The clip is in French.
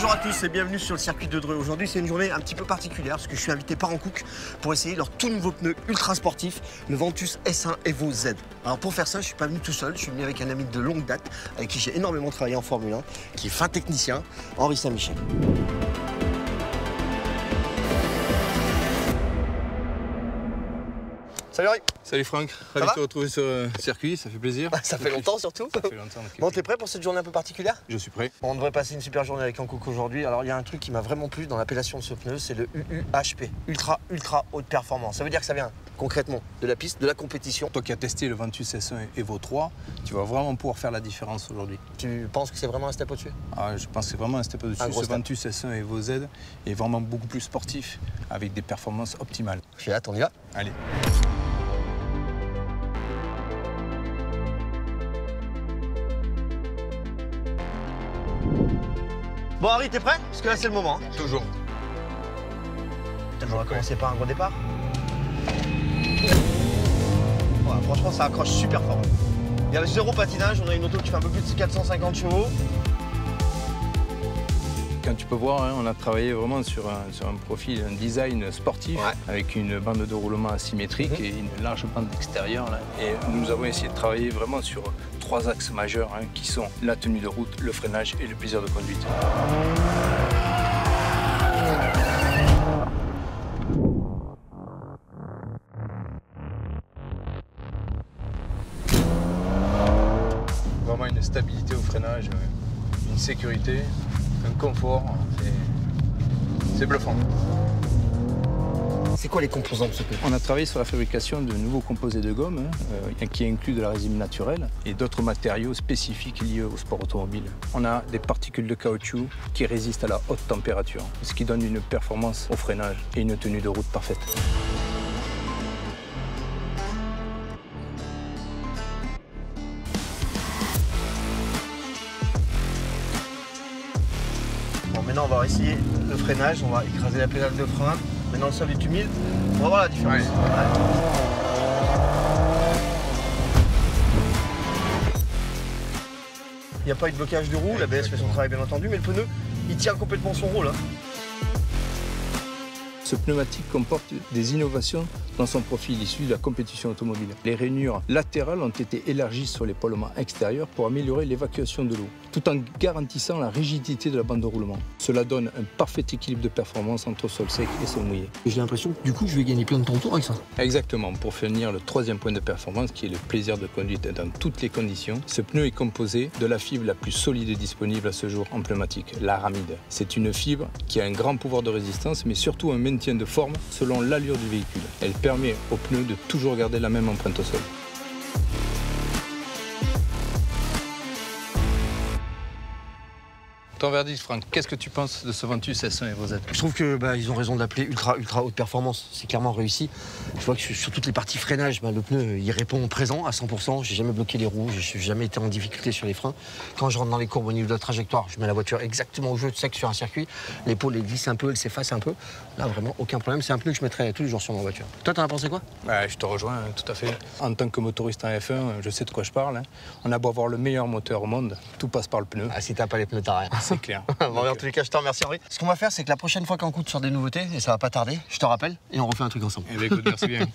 Bonjour à tous et bienvenue sur le circuit de Dreux. Aujourd'hui, c'est une journée un petit peu particulière parce que je suis invité par Hankook pour essayer leur tout nouveau pneu ultra sportif, le Ventus S1 Evo Z. Alors pour faire ça, je suis pas venu tout seul, je suis venu avec un ami de longue date avec qui j'ai énormément travaillé en Formule 1, qui est fin technicien, Henri Saint-Michel. Salut Henri. Salut Franck, ravi de te retrouver sur le circuit, ça fait plaisir. Ça fait longtemps surtout. Ça fait longtemps. Bon, t'es prêt pour cette journée un peu particulière? Je suis prêt. On devrait passer une super journée avec Hankook aujourd'hui. Alors il y a un truc qui m'a vraiment plu dans l'appellation de ce pneu, c'est le UUHP, ultra haute performance. Ça veut dire que ça vient concrètement de la piste, de la compétition. Toi qui as testé le Ventus S1 Evo 3, tu vas vraiment pouvoir faire la différence aujourd'hui. Tu penses que c'est vraiment un step au-dessus? Je pense que c'est vraiment un step au-dessus. Ce Ventus S1 Evo Z est vraiment beaucoup plus sportif, avec des performances optimales. J'ai hâte, on y va. Allez. Bon Henri, t'es prêt? Parce que là c'est le moment. Toujours. On va commencer par un gros départ. Voilà, franchement ça accroche super fort. Il y a zéro patinage, on a une auto qui fait un peu plus de 450 chevaux. Quand tu peux voir, on a travaillé vraiment sur un profil, un design sportif, avec une bande de roulement asymétrique et une large bande extérieure. Et nous avons essayé de travailler vraiment sur 3 axes majeurs qui sont la tenue de route, le freinage et le plaisir de conduite. Vraiment une stabilité au freinage, une sécurité, un confort, c'est bluffant. C'est quoi les composants de ce pneu? On a travaillé sur la fabrication de nouveaux composés de gomme qui incluent de la résine naturelle et d'autres matériaux spécifiques liés au sport automobile. On a des particules de caoutchouc qui résistent à la haute température, ce qui donne une performance au freinage et une tenue de route parfaite. Bon, maintenant on va essayer le freinage, on va écraser la pédale de frein. Maintenant le sol est humide, on va voir la différence. Il n'y a pas eu de blocage de roue, l'ABS fait son travail bien entendu, mais le pneu, il tient complètement son rôle. Ce pneumatique comporte des innovations dans son profil issu de la compétition automobile. Les rainures latérales ont été élargies sur l'épalement extérieur pour améliorer l'évacuation de l'eau, tout en garantissant la rigidité de la bande de roulement. Cela donne un parfait équilibre de performance entre sol sec et sol mouillé. J'ai l'impression que du coup je vais gagner plein de temps autour avec ça. Exactement, pour finir le 3e point de performance qui est le plaisir de conduite dans toutes les conditions. Ce pneu est composé de la fibre la plus solide disponible à ce jour en pneumatique, l'aramide. C'est une fibre qui a un grand pouvoir de résistance mais surtout un maintien de forme selon l'allure du véhicule. Elle permet au pneu de toujours garder la même empreinte au sol. Ton verdict, Franck, qu'est-ce que tu penses de ce Ventus S1 Evo Z? Je trouve que ils ont raison de l'appeler ultra haute performance. C'est clairement réussi. Je vois que sur toutes les parties freinage, le pneu il répond présent à 100%. J'ai jamais bloqué les roues, j'ai jamais été en difficulté sur les freins. Quand je rentre dans les courbes au niveau de la trajectoire, je mets la voiture exactement où je veux, sec sur un circuit. L'épaule elle glisse un peu, elle s'efface un peu. Là vraiment aucun problème. C'est un pneu que je mettrais tous les jours sur ma voiture. Toi t'en as pensé quoi? Je te rejoins tout à fait. En tant que motoriste en F1, je sais de quoi je parle. On a beau avoir le meilleur moteur au monde, tout passe par le pneu. Si t'as pas les pneus, t'as rien. C'est clair. Bon, en tous les cas, je te remercie Henri. Ce qu'on va faire, c'est que la prochaine fois qu'Hankook sort des nouveautés, et ça va pas tarder, je te rappelle, et on refait un truc ensemble. Écoute, merci bien.